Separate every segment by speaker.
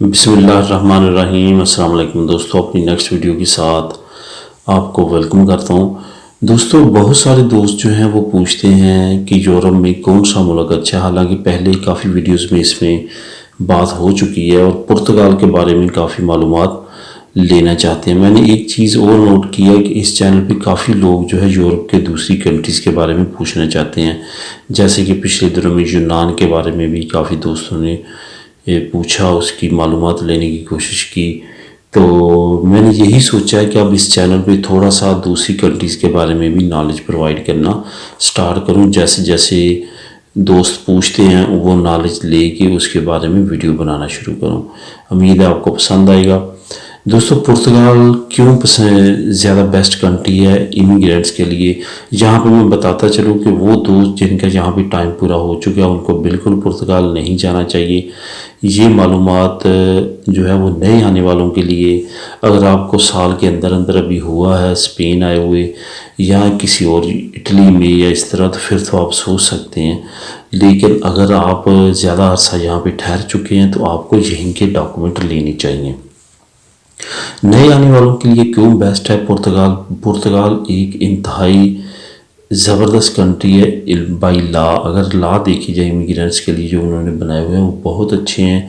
Speaker 1: بسم اللہ الرحمن الرحیم۔ السلام علیکم دوستو، اپنی نیکسٹ ویڈیو کے ساتھ آپ کو ویلکم کرتا ہوں۔ دوستو بہت سارے دوست جو ہیں وہ پوچھتے ہیں کہ یورپ میں کون سا ملک اچھا ہے، حالانکہ پہلے کافی ویڈیوز میں اس میں بات ہو چکی ہے اور پرتگال کے بارے میں کافی معلومات لینا چاہتے ہیں۔ میں نے ایک چیز اور نوٹ کیا کہ اس چینل پہ کافی لوگ جو ہے یورپ کے دوسری کنٹریز کے بارے میں پوچھنا چاہتے ہیں، جیسے کہ پچھلے دنوں میں یونان کے بارے میں بھی کافی دوستوں نے پوچھا، اس کی معلومات لینے کی کوشش کی۔ تو میں نے یہی سوچا ہے کہ اب اس چینل پہ تھوڑا سا دوسری کنٹریز کے بارے میں بھی نالج پرووائڈ کرنا سٹارٹ کروں، جیسے جیسے دوست پوچھتے ہیں وہ نالج لے کے اس کے بارے میں ویڈیو بنانا شروع کروں۔ امید ہے آپ کو پسند آئے گا۔ دوستو پرتگال کیوں زیادہ بیسٹ کنٹری ہے امیگرینٹس کے لیے، یہاں پہ میں بتاتا چلوں کہ وہ دوست جن کا یہاں پہ ٹائم پورا ہو چکا ہے ان کو بالکل پرتگال نہیں جانا چاہیے۔ یہ معلومات جو ہے وہ نئے آنے والوں کے لیے، اگر آپ کو سال کے اندر اندر ابھی ہوا ہے اسپین آئے ہوئے یا کسی اور اٹلی میں یا اس طرح، تو پھر تو آپ سوچ سکتے ہیں، لیکن اگر آپ زیادہ عرصہ یہاں پہ ٹھہر چکے ہیں تو آپ کو یہیں کے ڈاکومنٹ لینے چاہیے۔ نئے آنے والوں کے لیے کیوں بیسٹ ہے پرتگال؟ پرتگال ایک انتہائی زبردست کنٹری ہے بائی لا۔ اگر لا دیکھی جائے امیگرینٹس کے لیے جو انہوں نے بنائے ہوئے ہیں وہ بہت اچھے ہیں۔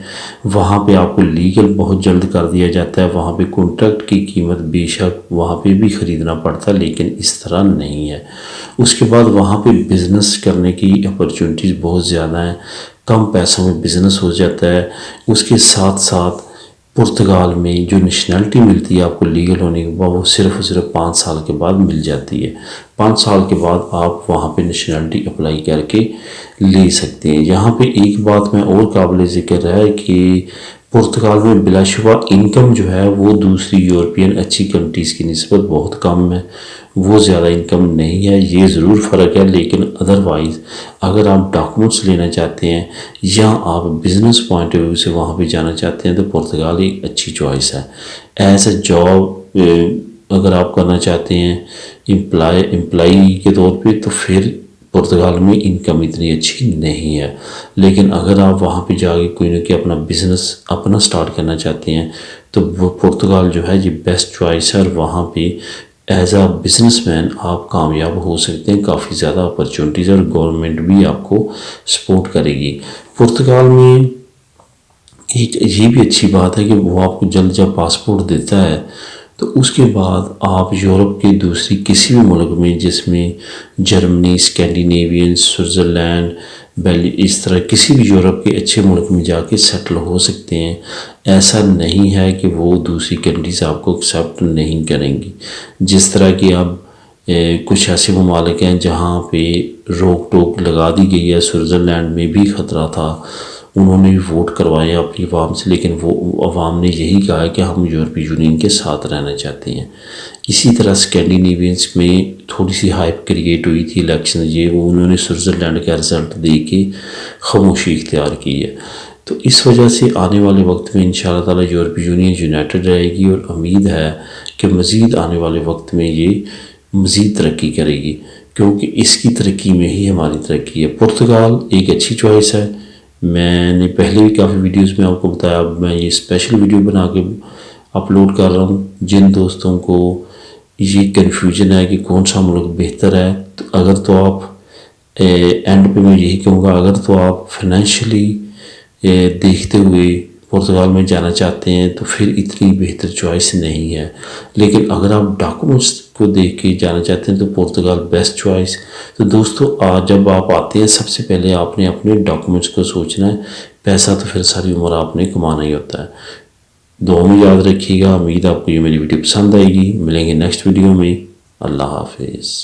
Speaker 1: وہاں پہ آپ کو لیگل بہت جلد کر دیا جاتا ہے، وہاں پہ کانٹریکٹ کی قیمت بے شک وہاں پہ بھی خریدنا پڑتا ہے لیکن اس طرح نہیں ہے۔ اس کے بعد وہاں پہ بزنس کرنے کی اپرچونٹیز بہت زیادہ ہیں، کم پیسوں میں بزنس ہو جاتا ہے۔ اس کے ساتھ ساتھ پرتگال میں جو نیشنلٹی ملتی ہے آپ کو لیگل ہونے کے بعد، وہ صرف 5 سال کے بعد مل جاتی ہے۔ 5 سال کے بعد آپ وہاں پہ نیشنلٹی اپلائی کر کے لے سکتے ہیں۔ یہاں پہ ایک بات میں اور قابل ذکر ہے کہ پرتگال میں بلا شبہ انکم جو ہے وہ دوسری یورپین اچھی کنٹریز کی نسبت بہت کم ہے، وہ زیادہ انکم نہیں ہے، یہ ضرور فرق ہے۔ لیکن ادروائز اگر آپ ڈاکومنٹس لینا چاہتے ہیں یا آپ بزنس پوائنٹ آف ویو سے وہاں پہ جانا چاہتے ہیں تو پرتگال ایک اچھی چوائس ہے۔ ایز اے جاب اگر آپ کرنا چاہتے ہیں امپلائی کے طور پہ تو پھر پرتگال میں انکم اتنی اچھی نہیں ہے، لیکن اگر آپ وہاں پہ جا کے کوئی نہ کوئی اپنا بزنس اپنا سٹارٹ کرنا چاہتے ہیں تو وہ پرتگال جو ہے یہ بیسٹ چوائس ہے، اور وہاں پہ ایز اے بزنس مین آپ کامیاب ہو سکتے ہیں۔ کافی زیادہ اپرچونٹیز اور گورنمنٹ بھی آپ کو سپورٹ کرے گی۔ پرتگال میں ایک یہ بھی اچھی بات ہے کہ وہ آپ کو جلد جب پاسپورٹ دیتا ہے تو اس کے بعد آپ یورپ کے دوسری کسی بھی ملک میں، جس میں جرمنی، اسکینڈینیوین، سوئٹزرلینڈ، اس طرح کسی بھی یورپ کے اچھے ملک میں جا کے سیٹل ہو سکتے ہیں۔ ایسا نہیں ہے کہ وہ دوسری کنٹریز آپ کو ایکسیپٹ نہیں کریں گی، جس طرح کہ اب کچھ ایسے ممالک ہیں جہاں پہ روک ٹوک لگا دی گئی ہے۔ سوئٹزرلینڈ میں بھی خطرہ تھا، انہوں نے ووٹ کروائے اپنی عوام سے، لیکن وہ عوام نے یہی کہا کہ ہم یورپی یونین کے ساتھ رہنا چاہتے ہیں۔ اسی طرح اسکینڈینیوینس میں تھوڑی سی ہائپ کریٹ ہوئی تھی الیکشن، وہ انہوں نے سوئٹزرلینڈ کا رزلٹ دے کے خاموشی اختیار کی ہے۔ تو اس وجہ سے آنے والے وقت میں انشاءاللہ تعالی یورپی یونین یونائٹڈ رہے گی، اور امید ہے کہ مزید آنے والے وقت میں یہ مزید ترقی کرے گی، کیونکہ اس کی ترقی میں ہی ہماری ترقی ہے۔ پرتگال ایک اچھی چوائس ہے۔ میں نے پہلے بھی کافی ویڈیوز میں آپ کو بتایا، اب میں یہ اسپیشل ویڈیو بنا کے اپلوڈ کر رہا ہوں۔ جن دوستوں کو یہ کنفیوژن ہے کہ کون سا ملک بہتر ہے، تو اگر تو آپ اینڈ پہ میں یہی کہوں گا، اگر تو آپ فائنینشلی دیکھتے ہوئے پرتگال میں جانا چاہتے ہیں تو پھر اتنی بہتر چوائس نہیں ہے، لیکن اگر آپ ڈاکومنٹس کو دیکھ کے جانا چاہتے ہیں تو پرتگال بیسٹ چوائس۔ تو دوستو جب آپ آتے ہیں سب سے پہلے آپ نے اپنے ڈاکومنٹس کو سوچنا ہے، پیسہ تو پھر ساری عمر آپ نے کمانا ہی ہوتا ہے۔ دعا میں یاد رکھیے گا۔ امید آپ کو یہ میری ویڈیو پسند آئے گی۔ ملیں گے نیکسٹ ویڈیو میں۔ اللہ حافظ۔